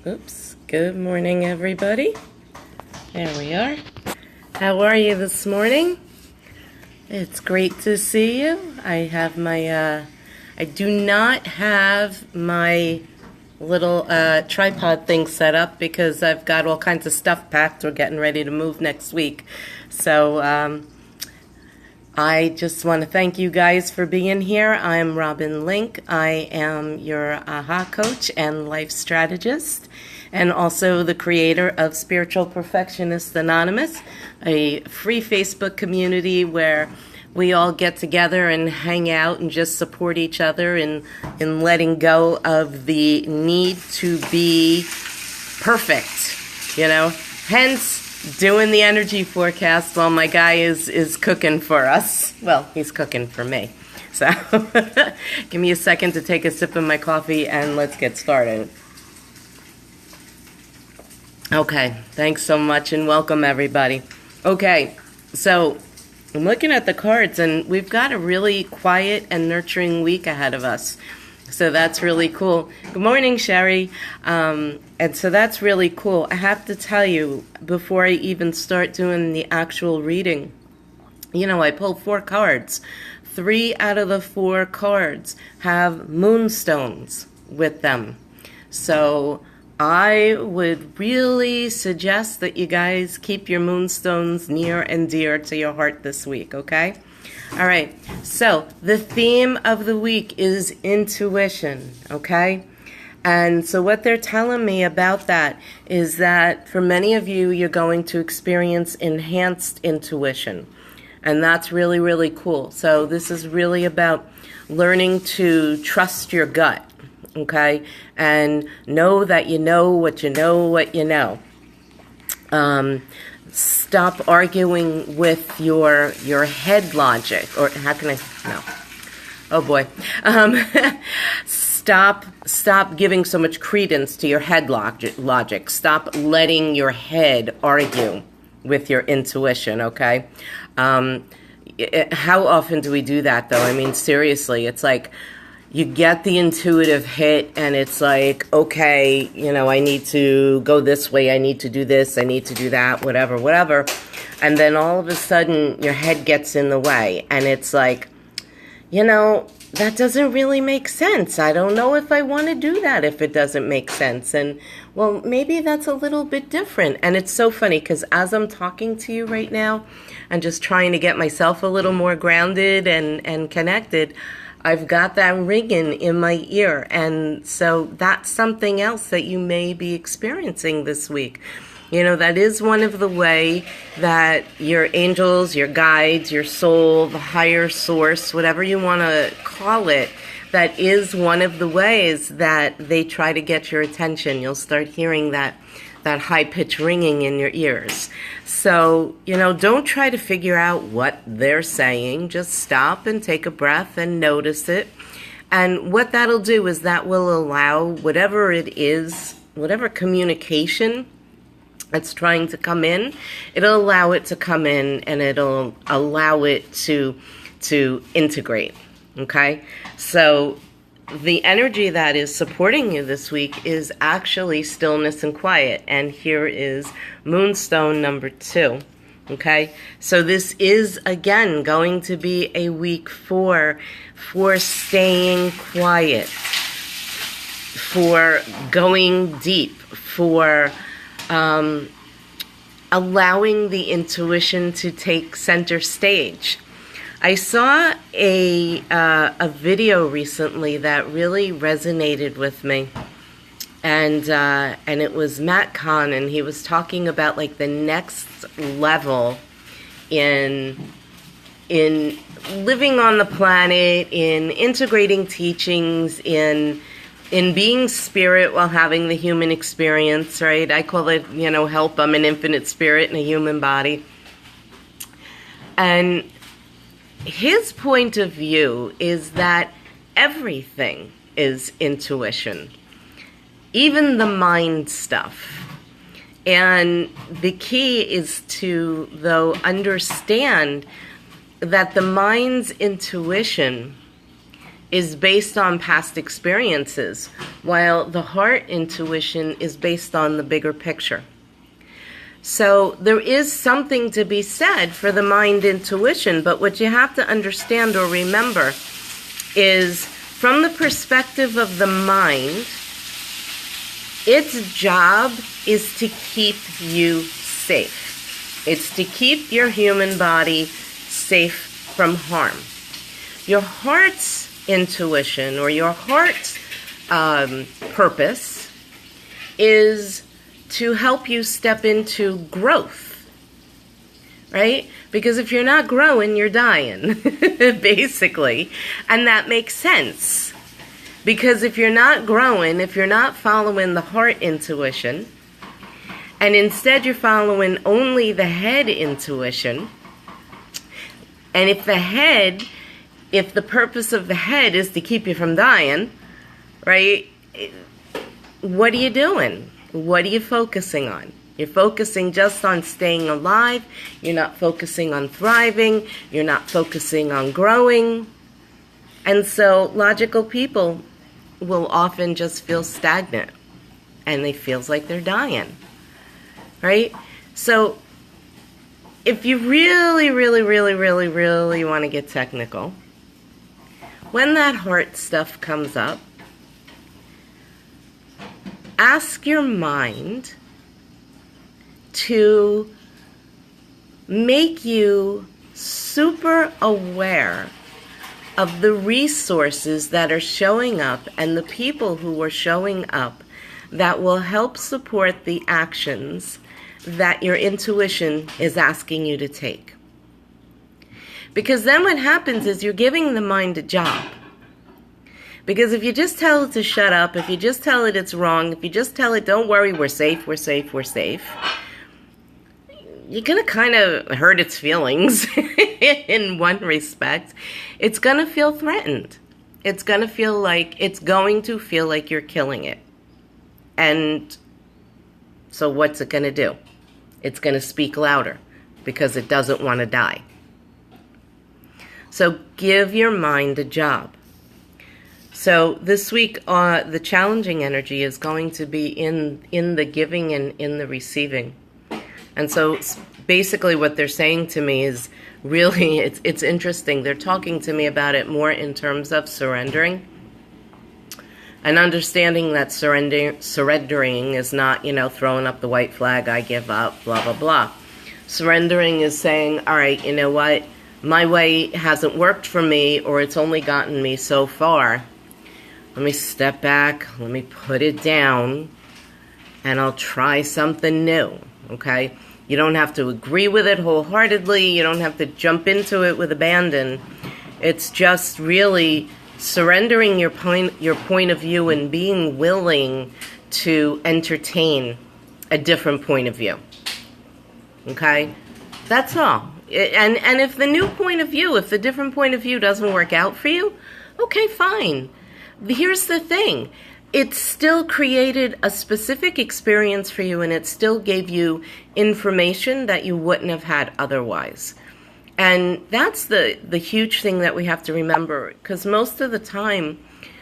Oops. Good morning, everybody. There we are. How are you this morning? It's great to see you. I have my, I do not have my little tripod thing set up because I've got all kinds of stuff packed. We're getting ready to move next week. So, I just want to thank you guys for being here. I'm Robin Link. I am your AHA coach and life strategist, and also the creator of Spiritual Perfectionist Anonymous, a free Facebook community where we all get together and hang out and just support each other in letting go of the need to be perfect, hence doing the energy forecast while my guy is cooking for us. Well, he's cooking for me. So give me a second to take a sip of my coffee and let's get started. Okay, thanks so much and welcome everybody. Okay, so I'm looking at the cards and we've got a really quiet and nurturing week ahead of us. So that's really cool. Good morning, Sherry. And so that's really cool. I have to tell you, before I even start doing the actual reading, I pulled 4 cards. 3 out of the 4 cards have moonstones with them. So I would really suggest that you guys keep your moonstones near and dear to your heart this week, okay? All right, so the theme of the week is intuition, okay? And so what they're telling me about that is that for many of you, you're going to experience enhanced intuition. And that's really, really cool. So this is really about learning to trust your gut, okay? And know that you know what you know what you know. Stop arguing with your head logic, or how can I, no. Oh boy. Stop giving so much credence to your head logic. Stop letting your head argue with your intuition, okay? How often do we do that though? I mean, seriously, it's like, you get the intuitive hit and it's like, okay, I need to go this way, I need to do this, I need to do that, whatever. And then all of a sudden your head gets in the way and it's like, that doesn't really make sense. I don't know if I want to do that if it doesn't make sense. And well, maybe that's a little bit different. And it's so funny because as I'm talking to you right now and just trying to get myself a little more grounded and connected, I've got that ringing in my ear, and so that's something else that you may be experiencing this week. That is one of the way that your angels, your guides, your soul, the higher source, whatever you want to call it, that is one of the ways that they try to get your attention. You'll start hearing that high-pitched ringing in your ears. So, don't try to figure out what they're saying. Just stop and take a breath and notice it. And what that'll do is that will allow whatever it is, whatever communication that's trying to come in, it'll allow it to come in and it'll allow it to integrate, okay? So the energy that is supporting you this week is actually stillness and quiet. And here is moonstone number 2. Okay, so this is again going to be a week for staying quiet, for going deep, for allowing the intuition to take center stage. I saw a video recently that really resonated with me, and it was Matt Kahn, and he was talking about like the next level in living on the planet, in integrating teachings, in being spirit while having the human experience, right? I call it, help. I'm an infinite spirit in a human body, and his point of view is that everything is intuition, even the mind stuff. And the key is to, though, understand that the mind's intuition is based on past experiences, while the heart intuition is based on the bigger picture. So there is something to be said for the mind intuition, but what you have to understand or remember is, from the perspective of the mind, its job is to keep you safe. It's to keep your human body safe from harm. Your heart's intuition, or your heart's purpose, is to help you step into growth, right? Because if you're not growing, you're dying, basically. And that makes sense. Because if you're not growing, if you're not following the heart intuition, and instead you're following only the head intuition, and if the purpose of the head is to keep you from dying, right, what are you doing? What are you focusing on? You're focusing just on staying alive. You're not focusing on thriving. You're not focusing on growing. And so logical people will often just feel stagnant, and they feel like they're dying, right? So if you really, really, really, really, really want to get technical, when that heart stuff comes up, ask your mind to make you super aware of the resources that are showing up and the people who are showing up that will help support the actions that your intuition is asking you to take. Because then what happens is you're giving the mind a job. Because if you just tell it to shut up, if you just tell it it's wrong, if you just tell it, don't worry, we're safe, we're safe, we're safe, you're going to kind of hurt its feelings in one respect. It's going to feel threatened. It's going to feel like you're killing it. And so what's it going to do? It's going to speak louder because it doesn't want to die. So give your mind a job. So this week, the challenging energy is going to be in the giving and in the receiving. And so basically what they're saying to me is really, it's interesting. They're talking to me about it more in terms of surrendering and understanding that surrendering is not, throwing up the white flag, I give up, blah, blah, blah. Surrendering is saying, all right, you know what? My way hasn't worked for me, or it's only gotten me so far. Let me step back, let me put it down, and I'll try something new, okay? You don't have to agree with it wholeheartedly. You don't have to jump into it with abandon. It's just really surrendering your point of view and being willing to entertain a different point of view, okay? That's all. And if the new point of view, if the different point of view doesn't work out for you, okay, fine. Here's the thing. It still created a specific experience for you, and it still gave you information that you wouldn't have had otherwise. And that's the huge thing that we have to remember, because most of the time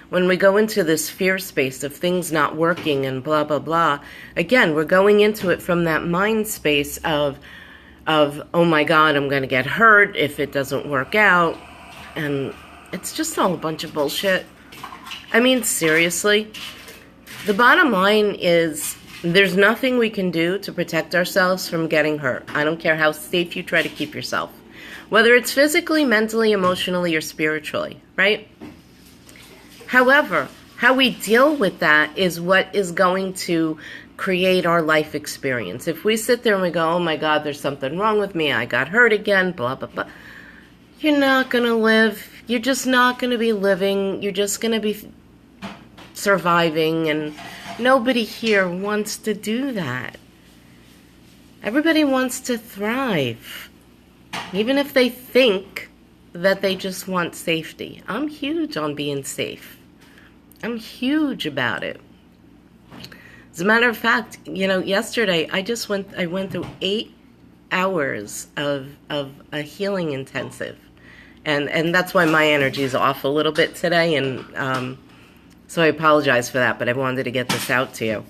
when we go into this fear space of things not working and blah, blah, blah, again, we're going into it from that mind space of oh my God, I'm going to get hurt if it doesn't work out. And it's just all a bunch of bullshit. I mean, seriously, the bottom line is there's nothing we can do to protect ourselves from getting hurt. I don't care how safe you try to keep yourself, whether it's physically, mentally, emotionally, or spiritually, right? However, how we deal with that is what is going to create our life experience. If we sit there and we go, oh my God, there's something wrong with me, I got hurt again, blah, blah, blah, you're not going to live. You're just not going to be living. You're just going to be surviving, and nobody here wants to do that. Everybody wants to thrive, even if they think that they just want safety. I'm huge on being safe. I'm huge about it. As a matter of fact, yesterday I went through 8 hours of a healing intensive. And that's why my energy is off a little bit today, and so I apologize for that, but I wanted to get this out to you.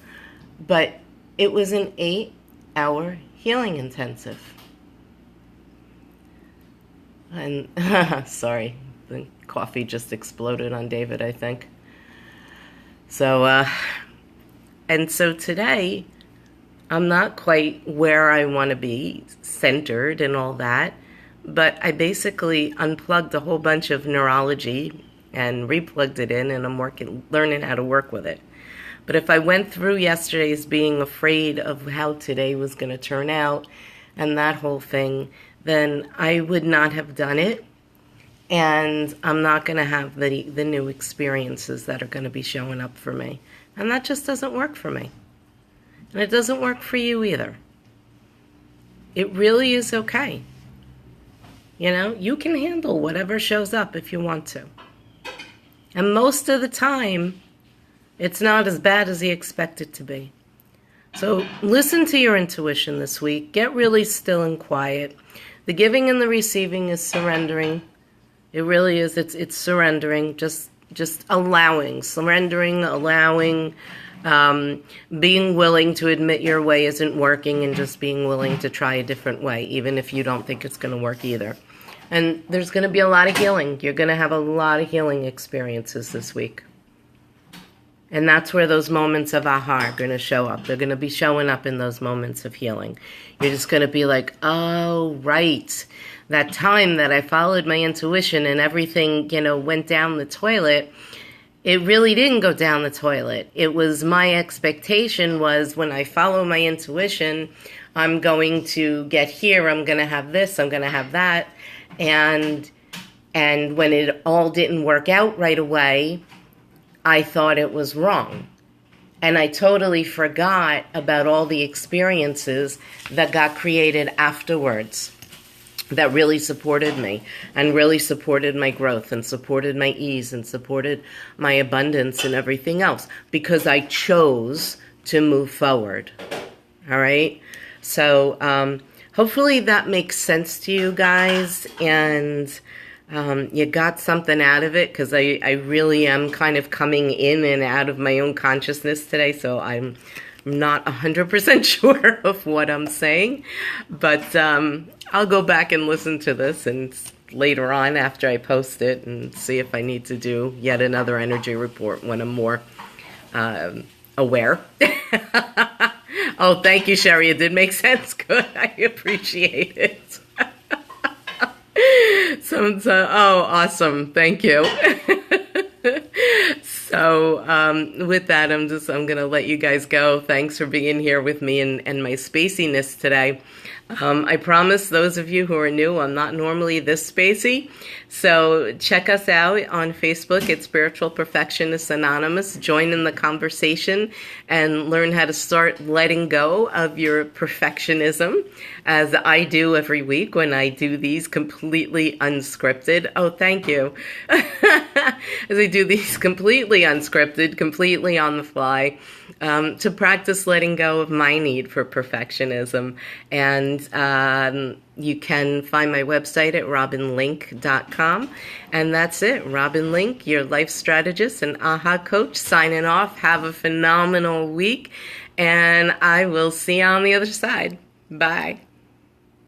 But it was an 8-hour healing intensive. And sorry, the coffee just exploded on David, I think. So, and so today, I'm not quite where I want to be, centered and all that, but I basically unplugged a whole bunch of neurology and replugged it in, and I'm learning how to work with it. But if I went through yesterday's being afraid of how today was going to turn out and that whole thing, then I would not have done it, and I'm not going to have the new experiences that are going to be showing up for me. And that just doesn't work for me. And it doesn't work for you either. It really is okay. You know, you can handle whatever shows up if you want to. And most of the time, it's not as bad as you expect it to be. So listen to your intuition this week. Get really still and quiet. The giving and the receiving is surrendering. It really is. It's surrendering. Just allowing. Surrendering, allowing, being willing to admit your way isn't working, and just being willing to try a different way, even if you don't think it's going to work either. And there's going to be a lot of healing. You're going to have a lot of healing experiences this week. And that's where those moments of aha are going to show up. They're going to be showing up in those moments of healing. You're just going to be like, oh, right. That time that I followed my intuition and everything, went down the toilet, it really didn't go down the toilet. It was my expectation was when I follow my intuition, I'm going to get here, I'm going to have this, I'm going to have that. And when it all didn't work out right away, I thought it was wrong. And I totally forgot about all the experiences that got created afterwards that really supported me and really supported my growth and supported my ease and supported my abundance and everything else because I chose to move forward. All right? So hopefully that makes sense to you guys, and you got something out of it, because I really am kind of coming in and out of my own consciousness today, so I'm not 100% sure of what I'm saying, but I'll go back and listen to this and later on after I post it and see if I need to do yet another energy report when I'm more aware. Oh, thank you, Sherry. It did make sense. Good. I appreciate it. Oh, awesome. Thank you. So with that, I'm going to let you guys go. Thanks for being here with me and my spaciness today. I promise those of you who are new, I'm not normally this spacey. So check us out on Facebook at Spiritual Perfectionists Anonymous. Join in the conversation and learn how to start letting go of your perfectionism, as I do every week when I do these completely unscripted. Oh, thank you. As I do these completely unscripted, completely on the fly, to practice letting go of my need for perfectionism. And you can find my website at robinlink.com. And that's it. Robin Link, your life strategist and AHA coach, signing off. Have a phenomenal week. And I will see you on the other side. Bye.